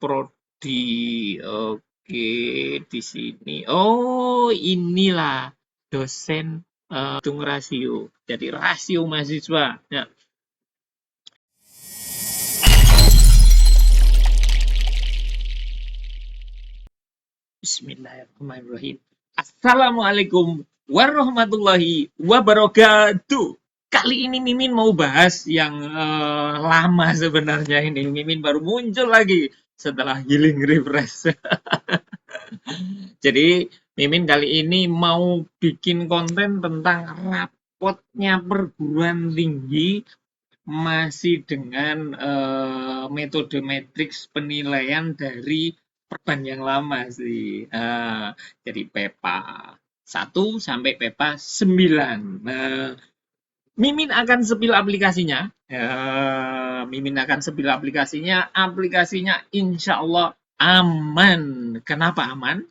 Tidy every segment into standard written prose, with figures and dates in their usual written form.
prodi. Oke, di sini. Oh, inilah dosen hitung rasio. Jadi rasio mahasiswa. Ya. Bismillahirrahmanirrahim. Assalamualaikum warahmatullahi wabarakatuh. Kali ini Mimin mau bahas yang lama sebenarnya ini. Mimin baru muncul lagi setelah healing refresh. Jadi Mimin kali ini mau bikin konten tentang rapotnya perguruan tinggi masih dengan metode matriks penilaian dari perban yang lama sih. Jadi PEPA 1 sampai PEPA 9. Mimin akan sepil aplikasinya. Mimin akan sepil aplikasinya. Aplikasinya insya Allah aman. Kenapa aman?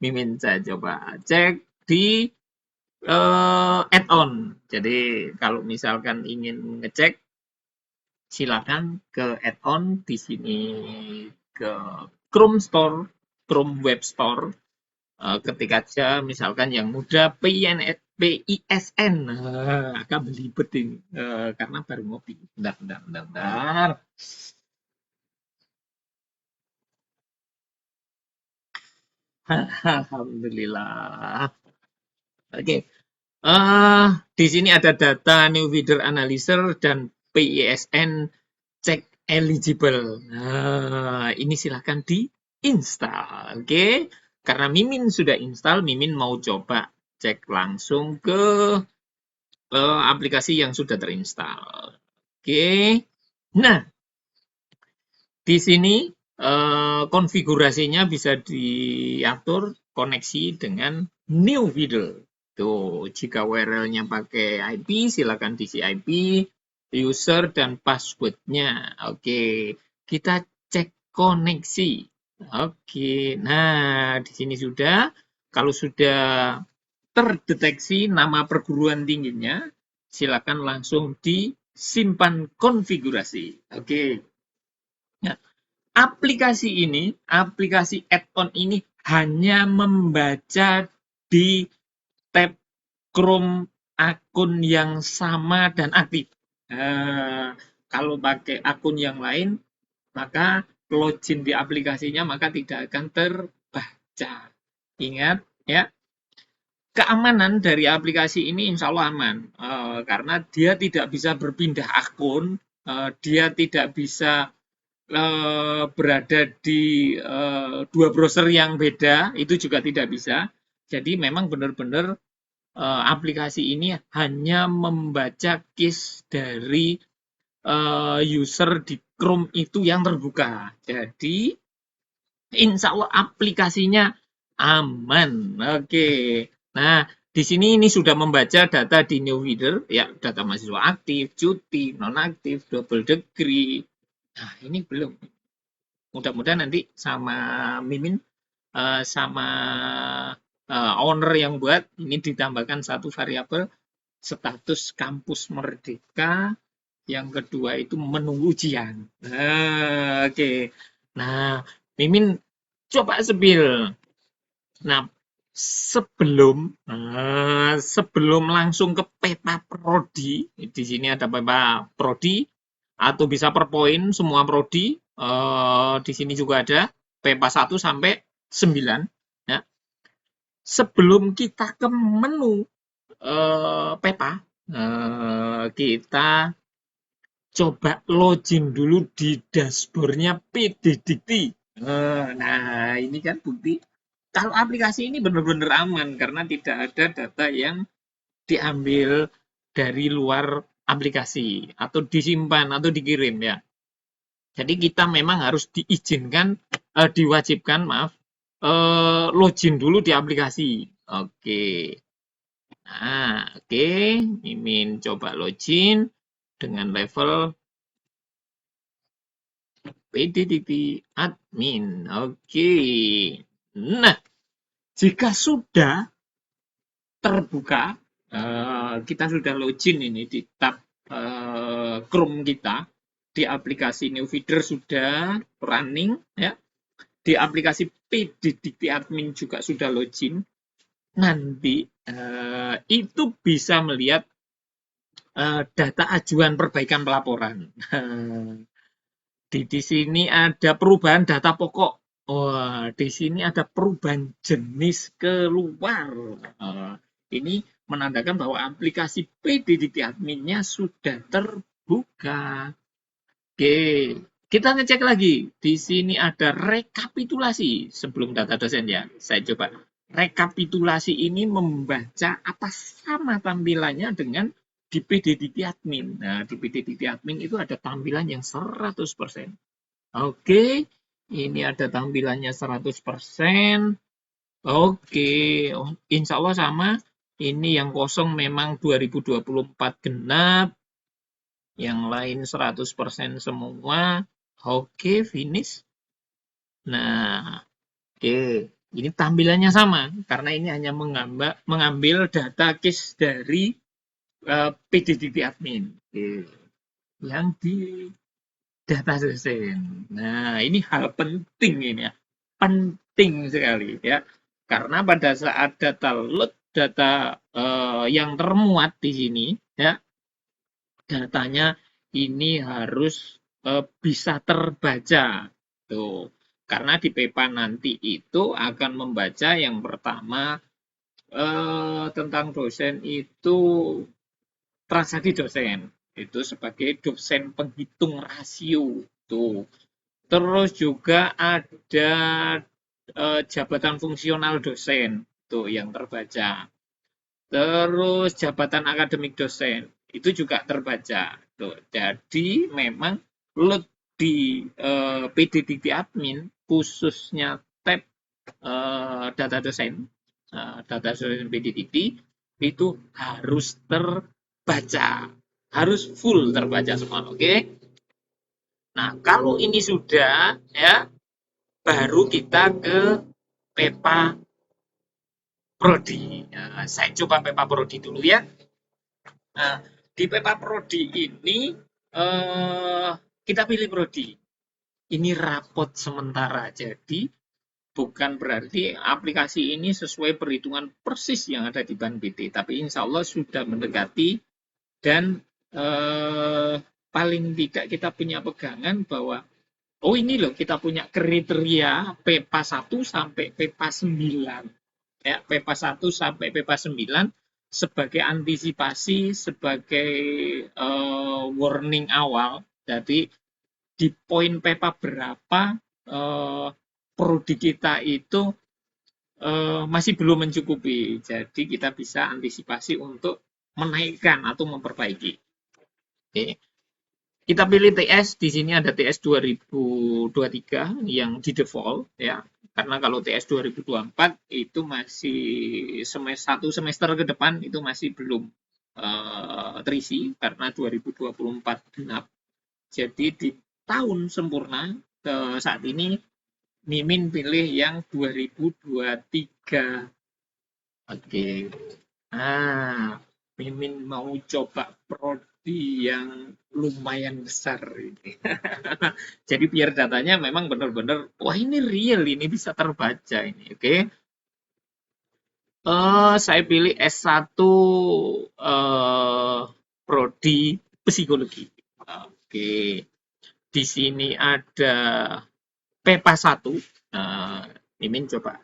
Mimin saya coba cek di add-on. Jadi kalau misalkan ingin ngecek, silakan ke add-on di sini ke Chrome Store, Chrome Web Store. Ketik aja misalkan yang mudah PISN. Agak belibet ini karena baru ngopi. Bentar. Alhamdulillah. Oke. Di sini ada data New Feeder Analyzer dan PISN Check Eligible. Nah, ini silahkan diinstal. Oke. Karena Mimin sudah install, Mimin mau coba cek langsung ke aplikasi yang sudah terinstall. Oke. Nah, di sini konfigurasinya bisa diatur koneksi dengan New Feeder. Tuh, jika URL-nya pakai IP, silakan diisi IP, user, dan password-nya. Oke, kita cek koneksi. Oke, nah di sini sudah. Kalau sudah terdeteksi nama perguruan tingginya, silakan langsung disimpan konfigurasi. Oke. Nah, aplikasi add-on ini hanya membaca di tab Chrome akun yang sama dan aktif. Kalau pakai akun yang lain, maka login di aplikasinya maka tidak akan terbaca. Ingat ya, keamanan dari aplikasi ini insya Allah aman, karena dia tidak bisa berpindah akun, dia tidak bisa berada di dua browser yang beda, itu juga tidak bisa. Jadi memang benar-benar aplikasi ini hanya membaca case dari user di Chrome itu yang terbuka. Jadi insya Allah aplikasinya aman. Oke. Nah, di sini ini sudah membaca data di New Feeder, ya, data mahasiswa aktif, cuti, nonaktif, double degree. Nah, ini belum. Mudah-mudahan nanti sama Mimin, sama owner yang buat, ini ditambahkan satu variabel status kampus Merdeka, yang kedua itu menunggu ujian. Oke. Nah, Mimin coba sepil. Nah, sebelum langsung ke peta prodi, di sini ada peta prodi atau bisa per poin semua prodi. Di sini juga ada PEPA 1 sampai 9. Ya. Sebelum kita ke menu PEPA, kita coba login dulu di dashboardnya PDDikti. Nah, ini kan bukti kalau aplikasi ini benar-benar aman karena tidak ada data yang diambil dari luar aplikasi atau disimpan atau dikirim ya. Jadi kita memang harus diizinkan, diwajibkan maaf, login dulu di aplikasi. Oke. Nah, oke, Mimin coba login dengan level PDDT admin. Oke. Nah, jika sudah terbuka, kita sudah login ini di tab Chrome kita, di aplikasi NewFeeder sudah running ya. Di aplikasi PD Dikti Admin juga sudah login. Nanti itu bisa melihat data ajuan perbaikan pelaporan. Di sini ada perubahan data pokok. Wah, di sini ada perubahan jenis keluar. Ini menandakan bahwa aplikasi PD Dikti Adminnya sudah terbuka. Oke, kita ngecek lagi. Di sini ada rekapitulasi sebelum data dosen ya. Saya coba. Rekapitulasi ini membaca apa sama tampilannya dengan di PD Dikti Admin. Nah, di PD Dikti Admin itu ada tampilan yang 100%. Oke, ini ada tampilannya 100%. Oke, insya Allah sama. Ini yang kosong memang 2024 genap. Yang lain 100% semua. Oke, finish. Nah, oke. Ini tampilannya sama. Karena ini hanya mengambil data case dari PDDT admin. Oke. Yang di data dosen. Nah, ini hal penting ini ya. Penting sekali ya. Karena pada saat data load, data yang termuat di sini ya, datanya ini harus bisa terbaca. Tuh. Karena di PEPA nanti itu akan membaca yang pertama tentang dosen itu transaksi dosen. Itu sebagai dosen penghitung rasio. Tuh. Terus juga ada jabatan fungsional dosen. Tuh yang terbaca. Terus jabatan akademik dosen itu juga terbaca. Tuh, jadi memang load di PD Dikti Admin khususnya tab data dosen, data dosen PD Dikti itu harus terbaca, harus full terbaca semua, oke? Nah, kalau ini sudah ya, baru kita ke PEPA Prodi. Nah, saya coba PEPA Prodi dulu ya. Nah, di PEPA Prodi ini kita pilih prodi. Ini rapot sementara, jadi bukan berarti aplikasi ini sesuai perhitungan persis yang ada di Ban BT, tapi insya Allah sudah mendekati dan paling tidak kita punya pegangan bahwa oh ini loh kita punya kriteria PEPA 1 sampai PEPA 9. Ya, PEPA 1 sampai PEPA 9 sebagai antisipasi, sebagai warning awal. Jadi di poin PEPA berapa prodi kita itu masih belum mencukupi. Jadi kita bisa antisipasi untuk menaikkan atau memperbaiki. Oke. Kita pilih TS, di sini ada TS 2023 yang di default ya. Karena kalau TS 2024 itu masih satu semester ke depan itu masih belum terisi karena 2024 genap. Jadi di tahun sempurna saat ini Mimin pilih yang 2023. Oke. Nah, Mimin mau coba prodi yang lumayan besar ini. Jadi biar datanya memang benar-benar, wah ini real, ini bisa terbaca ini, oke? Saya pilih S1 prodi psikologi. Oke. Di sini ada PEPA 1. Mimin coba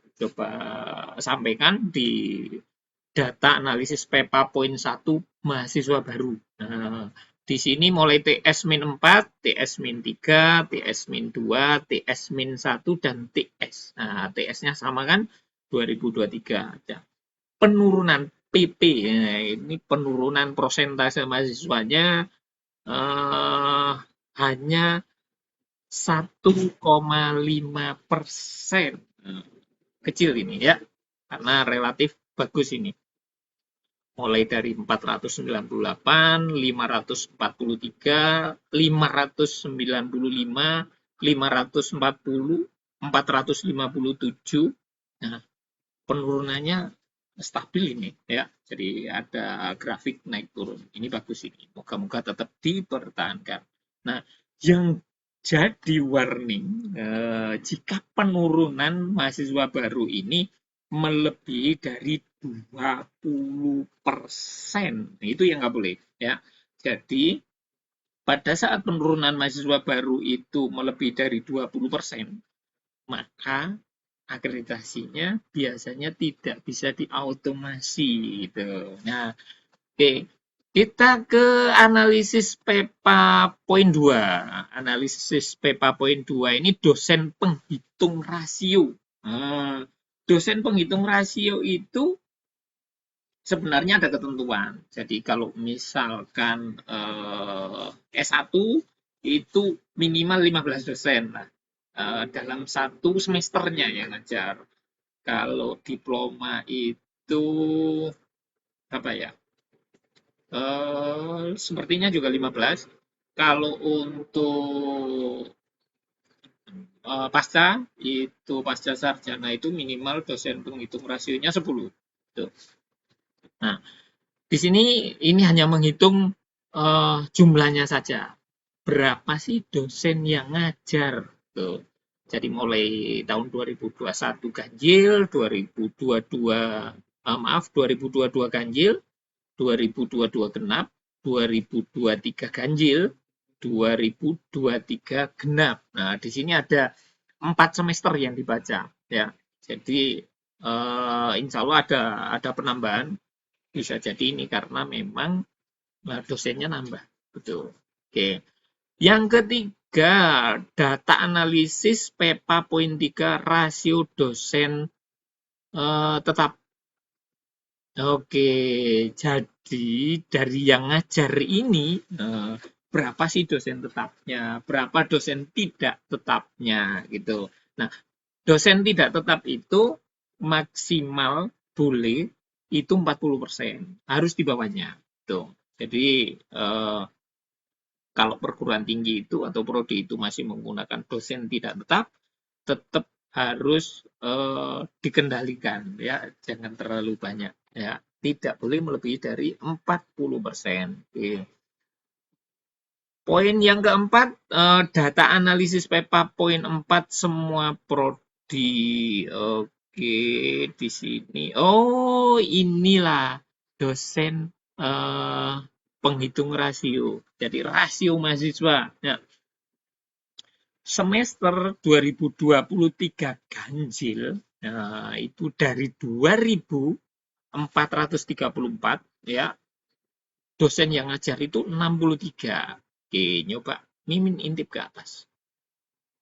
sampaikan di data analisis PEPA poin 1 mahasiswa baru. Nah, di sini mulai TS-4, TS-3, TS-2, TS-1, dan TS. Nah, TS-nya sama kan 2023. Nah, penurunan PP, nah, ini penurunan prosentase mahasiswanya hanya 1,5%. Kecil ini ya, karena relatif bagus ini. Mulai dari 498, 543, 595, 540, 457. Nah, penurunannya stabil ini ya. Jadi ada grafik naik turun. Ini bagus ini. Moga-moga tetap dipertahankan. Nah, Yang jadi warning, jika penurunan mahasiswa baru ini melebihi dari 20%. Nah, itu yang nggak boleh ya. Jadi pada saat penurunan mahasiswa baru itu melebihi dari 20%, maka akreditasinya biasanya tidak bisa diautomasi gitu. Nah, oke, kita ke analisis PEPA poin 2. Analisis PEPA poin 2 ini dosen penghitung rasio. Nah, dosen penghitung rasio itu sebenarnya ada ketentuan. Jadi kalau misalkan S1 itu minimal 15 dosen lah dalam satu semesternya yang ngajar. Kalau diploma itu apa ya? Sepertinya juga 15. Kalau untuk pasca itu pasca sarjana itu minimal dosen penghitung rasionya 10. Tuh. Nah, di sini ini hanya menghitung jumlahnya saja. Berapa sih dosen yang ngajar? Tuh. Jadi mulai tahun 2021 ganjil, 2022 maaf 2022 ganjil, 2022 genap, 2023 ganjil, 2023 genap. Nah, di sini ada 4 semester yang dibaca ya. Jadi insya Allah ada penambahan, bisa jadi ini karena memang dosennya nambah. Betul. Oke. Yang ketiga, data analisis PEPA poin 3 rasio dosen tetap. Oke, jadi dari yang ngajar ini berapa sih dosen tetapnya, berapa dosen tidak tetapnya gitu. Nah, dosen tidak tetap itu maksimal boleh itu 40%, harus di bawahnya. Tuh. Jadi kalau perguruan tinggi itu atau prodi itu masih menggunakan dosen tidak tetap, tetap harus dikendalikan ya, jangan terlalu banyak ya. Tidak boleh melebihi dari 40%. Oke. Poin yang keempat, data analisis PEPA poin 4 semua prodi. Oke, di sini. Oh, inilah dosen penghitung rasio. Jadi rasio mahasiswa. Ya, semester 2023 ganjil, nah, itu dari 2.434 ya, dosen yang ngajar itu 63. Oke, nyoba mimin intip ke atas.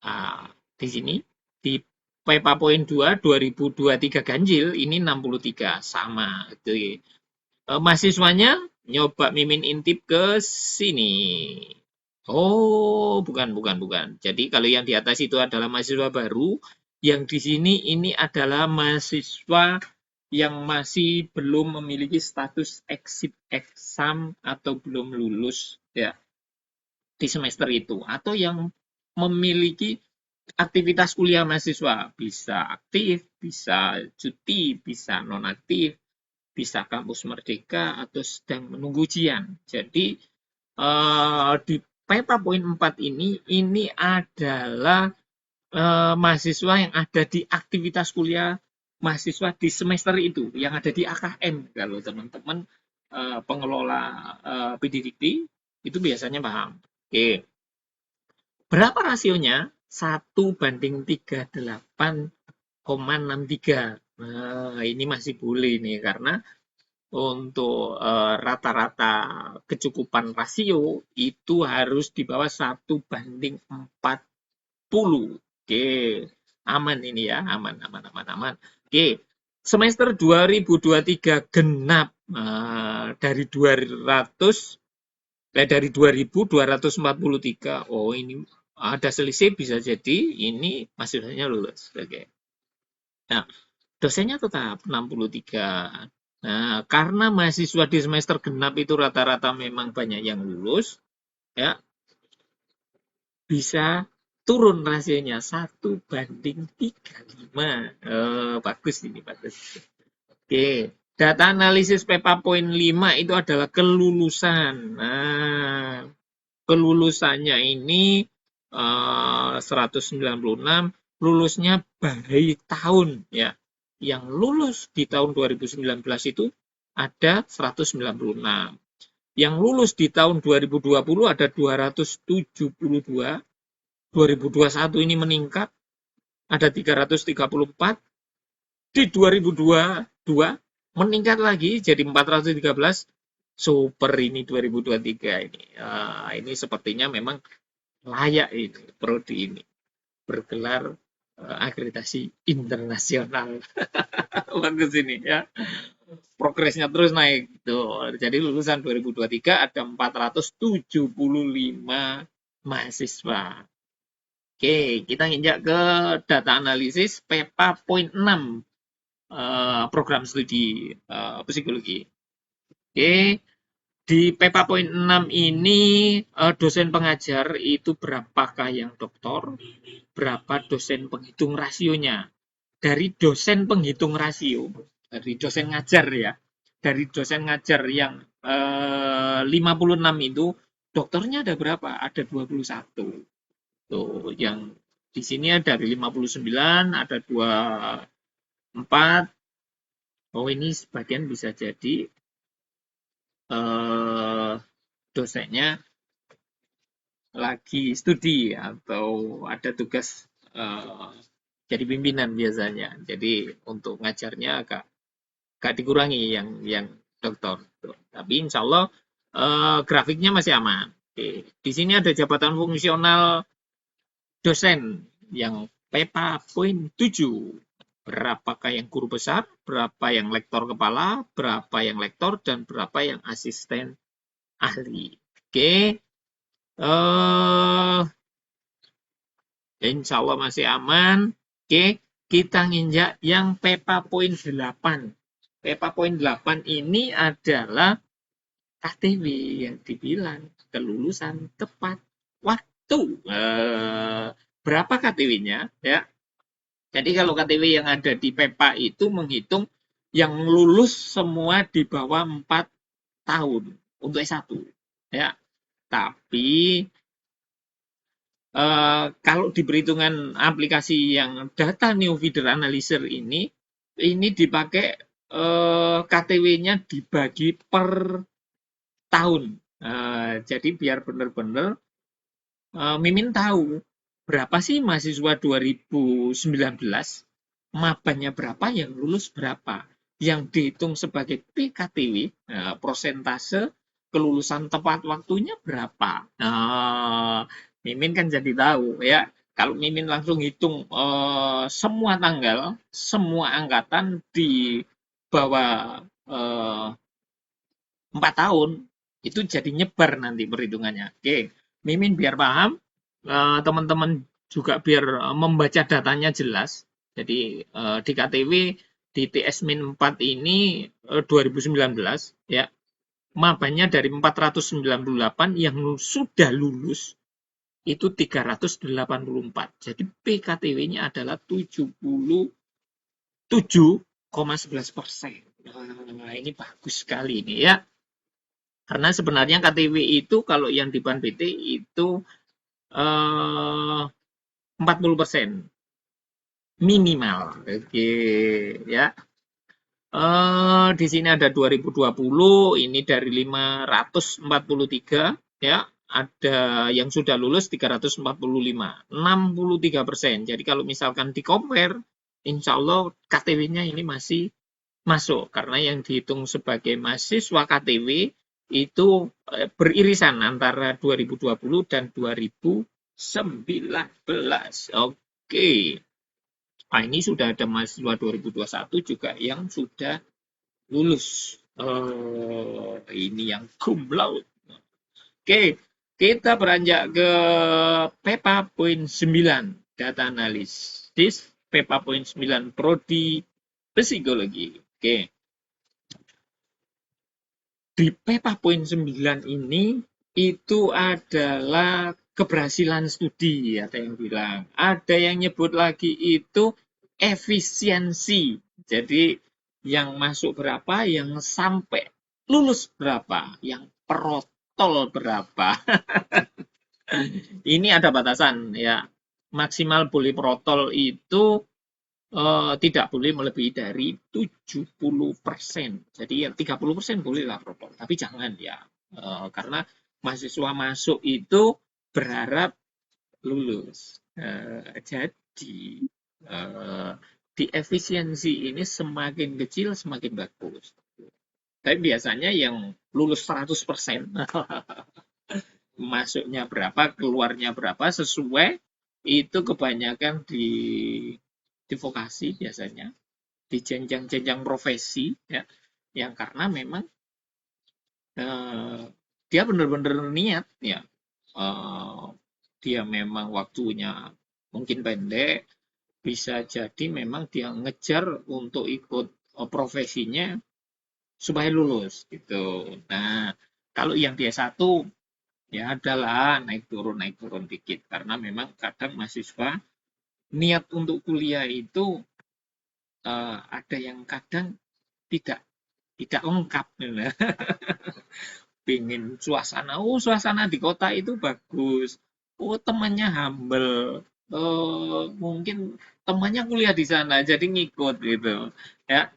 Nah, di sini di PEPA poin 2 2023 ganjil ini 63 sama. Itu mahasiswanya nyoba mimin intip ke sini. Oh, bukan. Jadi kalau yang di atas itu adalah mahasiswa baru, yang di sini ini adalah mahasiswa yang masih belum memiliki status exit exam atau belum lulus ya di semester itu, atau yang memiliki aktivitas kuliah mahasiswa, bisa aktif, bisa cuti, bisa nonaktif, bisa kampus merdeka atau sedang menunggu ujian. Jadi di peta poin 4 ini adalah mahasiswa yang ada di aktivitas kuliah mahasiswa di semester itu, yang ada di AKM. Kalau teman-teman pengelola PDDT itu biasanya paham. Oke, berapa rasionya? 1:38,63. Nah, ini masih boleh nih karena untuk rata-rata kecukupan rasio itu harus di bawah 1:40. Oke, aman ini ya, aman. Oke, semester 2023 genap dari 2.243. Oh, ini ada selisih, bisa jadi ini mahasiswanya lulus. Oke. Nah, dosennya tetap 63. Nah, karena mahasiswa di semester genap itu rata-rata memang banyak yang lulus, ya bisa turun rasionya 1:35. Bagus ini, bagus. Oke, data analisis PEPA poin 5 itu adalah kelulusan. Nah, kelulusannya ini 196, lulusnya by tahun ya. Yang lulus di tahun 2019 itu ada 196. Yang lulus di tahun 2020 ada 272, 2021 ini meningkat ada 334, di 2022 meningkat lagi jadi 413. Super ini 2023 ini. Ini sepertinya memang layak ini prodi ini bergelar akreditasi internasional. Bagus ini ya. Progresnya terus naik tuh. Jadi lulusan 2023 ada 475 mahasiswa. Oke, kita injak ke data analisis PEPA poin 6 program studi psikologi. Oke, di PEPA poin 6 ini dosen pengajar itu berapakah yang doktor, berapa dosen penghitung rasionya. Dari dosen penghitung rasio, dari dosen ngajar ya, dari dosen ngajar yang 56 itu, dokternya ada berapa? Ada 21. Tuh, yang di sini ada dari 59, ada 24. Oh, ini sebagian bisa jadi dosennya lagi studi atau ada tugas jadi pimpinan biasanya. Jadi untuk ngajarnya agak dikurangi yang dokter. Tapi insya Allah grafiknya masih aman. Oke. Di sini ada jabatan fungsional dosen yang PEPA poin 7. Berapakah yang guru besar, berapa yang lektor kepala, berapa yang lektor, dan berapa yang asisten ahli. Oke. Insya Allah masih aman. Oke, kita nginjak yang PEPA poin 8. PEPA poin 8 ini adalah KTW yang dibilang kelulusan tepat waktu. Berapa KTW-nya? Ya. Jadi kalau KTW yang ada di PEPA itu menghitung yang lulus semua di bawah 4 tahun untuk S1. Ya. Tapi kalau di perhitungan aplikasi yang data new feeder analyzer ini dipakai KTW-nya dibagi per tahun. Jadi biar benar-benar Mimin tahu berapa sih mahasiswa 2019, mabanya berapa, yang lulus berapa. Yang dihitung sebagai PKTW, prosentase kelulusan tepat waktunya berapa. Mimin kan jadi tahu ya. Kalau Mimin langsung hitung semua tanggal, semua angkatan di bawah 4 tahun, itu jadi nyebar nanti perhitungannya. Oke, Mimin biar paham, teman-teman juga biar membaca datanya jelas. Jadi di KTW di TS-4 ini 2019 ya, mabanya dari 498 yang sudah lulus itu 384. Jadi PKTW-nya adalah 77,11%. Nah, ini bagus sekali ini ya. Karena sebenarnya KTW itu kalau yang di PAN PT itu 40% minimal. Oke, ya. Di sini ada 2020, ini dari 543 ya. Ada yang sudah lulus 345, 63%. Jadi kalau misalkan di compare, insya Allah KTW-nya ini masih masuk karena yang dihitung sebagai mahasiswa KTW itu beririsan antara 2020 dan 2019. Oke. Nah, ini sudah ada mahasiswa 2021 juga yang sudah lulus. Ini yang cum laude. Oke, kita beranjak ke PEPA poin 9, data analisis PEPA poin 9 prodi psikologi. Oke. Di PEPA poin 9 ini itu adalah keberhasilan studi, ada yang bilang. Ada yang nyebut lagi itu efisiensi. Jadi yang masuk berapa, yang sampai lulus berapa, yang protol berapa. Ini ada batasan ya. Maksimal boleh protol itu tidak boleh melebihi dari 70%. Jadi ya 30% bolehlah protol, tapi jangan ya. Karena mahasiswa masuk itu berharap lulus. Jadi di efisiensi ini semakin kecil semakin bagus. Tapi biasanya yang lulus 100%, masuknya berapa, keluarnya berapa, sesuai itu kebanyakan di vokasi biasanya, di jenjang-jenjang profesi ya, yang karena memang dia benar-benar niat ya, eh, dia memang waktunya mungkin pendek, bisa jadi memang dia ngejar untuk ikut profesinya supaya lulus gitu. Nah, kalau yang dia satu ya adalah naik turun dikit karena memang kadang mahasiswa niat untuk kuliah itu ada yang kadang tidak tidak lengkap. Pingin suasana, oh suasana di kota itu bagus, oh temannya humble, mungkin temannya kuliah di sana jadi ngikut gitu ya,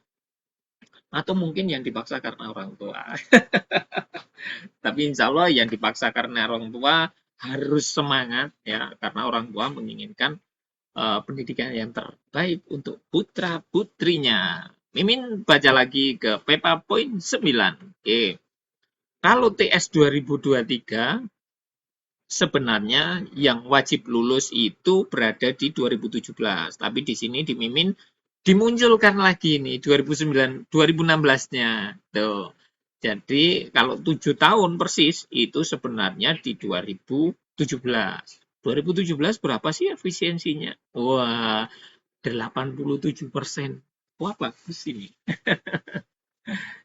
atau mungkin yang dipaksa karena orang tua. Tapi insya Allah yang dipaksa karena orang tua harus semangat ya, karena orang tua menginginkan pendidikan yang terbaik untuk putra putrinya. Mimin baca lagi ke Pepa poin 9. Oke. Kalau TS 2023 sebenarnya yang wajib lulus itu berada di 2017, tapi di sini di Mimin dimunculkan lagi nih 2009 2016-nya. Tuh. Jadi kalau 7 tahun persis itu sebenarnya di 2017. 2017 berapa sih efisiensinya? Wah, 87%. Wah, bagus ini.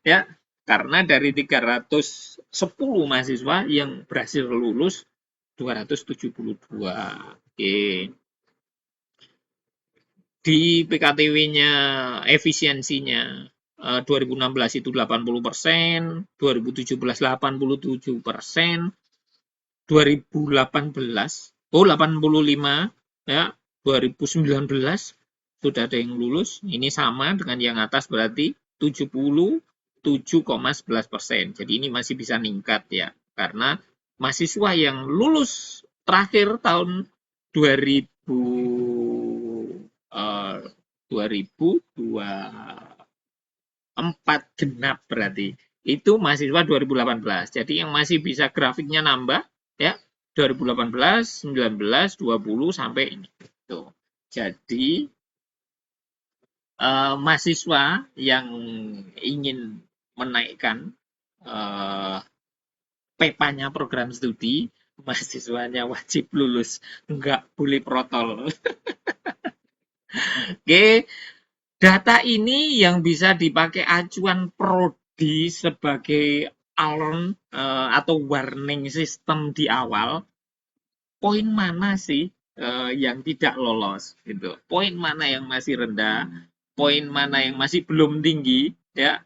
Ya, karena dari 310 mahasiswa yang berhasil lulus 272. Oke. Di PKTW-nya efisiensinya 2016 itu 80%, 2017 87%, 2018 85 ya, 2019 sudah ada yang lulus. Ini sama dengan yang atas berarti 77,11%. Jadi ini masih bisa ningkat ya, karena mahasiswa yang lulus terakhir tahun 2000 2024 genap berarti itu mahasiswa 2018. Jadi yang masih bisa grafiknya nambah ya 2018, 19, 20 sampai ini. Tuh. Jadi mahasiswa yang ingin menaikkan PEPA-nya program studi, mahasiswanya wajib lulus, nggak boleh protol. Oke, data ini yang bisa dipakai acuan prodi sebagai alarm atau warning system di awal. Poin mana sih yang tidak lolos gitu? Poin mana yang masih rendah? Poin mana yang masih belum tinggi? Ya,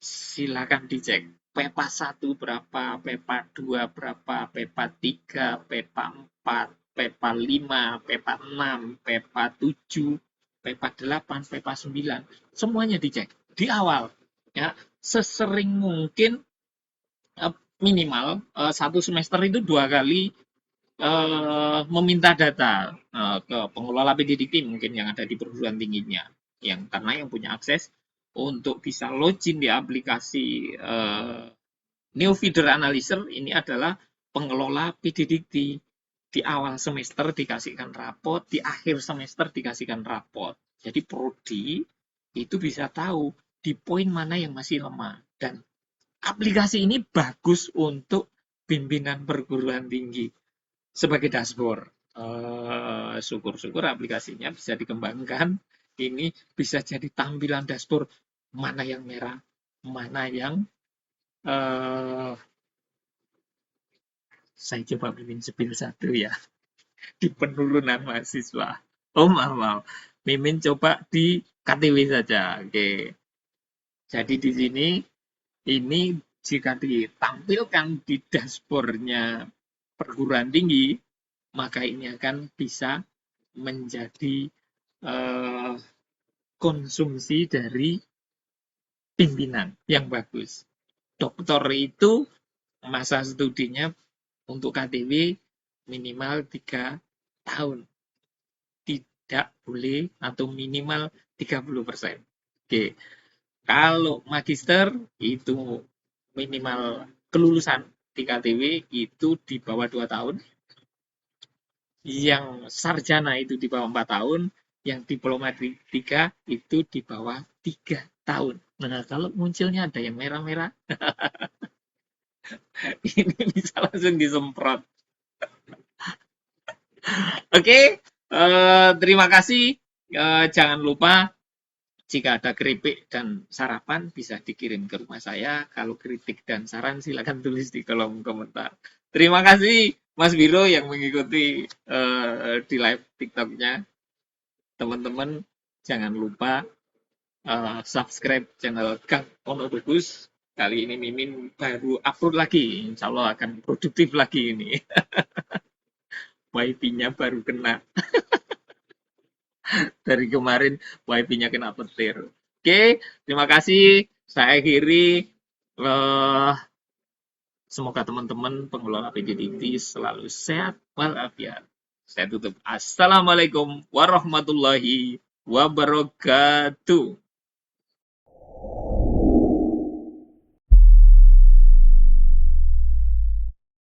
silakan dicek. PEPA 1 berapa, PEPA 2 berapa, PEPA 3, PEPA 4, PEPA 5, PEPA 6, PEPA 7, PEPA 8, PEPA 9. Semuanya dicek di awal. Ya, sesering mungkin minimal satu semester itu 2 kali meminta data ke pengelola PDDT mungkin yang ada di perguruan tingginya, yang karena yang punya akses untuk bisa login di aplikasi New Feeder Analyzer ini adalah pengelola PDDT. Di awal semester dikasihkan rapot, di akhir semester dikasihkan rapot. Jadi prodi itu bisa tahu di poin mana yang masih lemah, dan aplikasi ini bagus untuk pimpinan perguruan tinggi sebagai dashboard. Syukur-syukur aplikasinya bisa dikembangkan. Ini bisa jadi tampilan dashboard mana yang merah, mana yang saya coba mimin sepil satu ya di penurunan mahasiswa. Oh maaf. Mimin coba di KTW saja. Oke. Jadi di sini ini jika ditampilkan di dashboardnya perguruan tinggi maka ini akan bisa menjadi eh, konsumsi dari pimpinan yang bagus. Dokter itu masa studinya untuk KTW minimal 3 tahun, tidak boleh atau minimal 30%. Oke, kalau magister itu minimal kelulusan di KTW itu di bawah 2 tahun, yang sarjana itu di bawah 4 tahun, yang diploma 3 itu di bawah 3 tahun. Nah, kalau munculnya ada yang merah-merah, ini bisa langsung disemprot. Oke, terima kasih. Jangan lupa jika ada keripik dan sarapan bisa dikirim ke rumah saya. Kalau kritik dan saran silakan tulis di kolom komentar. Terima kasih Mas Biro yang mengikuti di live TikToknya. Teman-teman jangan lupa subscribe channel Kang Ono Bagus. Kali ini Mimin baru upload lagi. Insya Allah akan produktif lagi ini. Wifi-nya baru kena. Dari kemarin wifi-nya kena petir. Oke, terima kasih. Saya akhiri. Semoga teman-teman pengelola PJDT selalu sehat walafiat. Saya tutup. Assalamualaikum warahmatullahi wabarakatuh.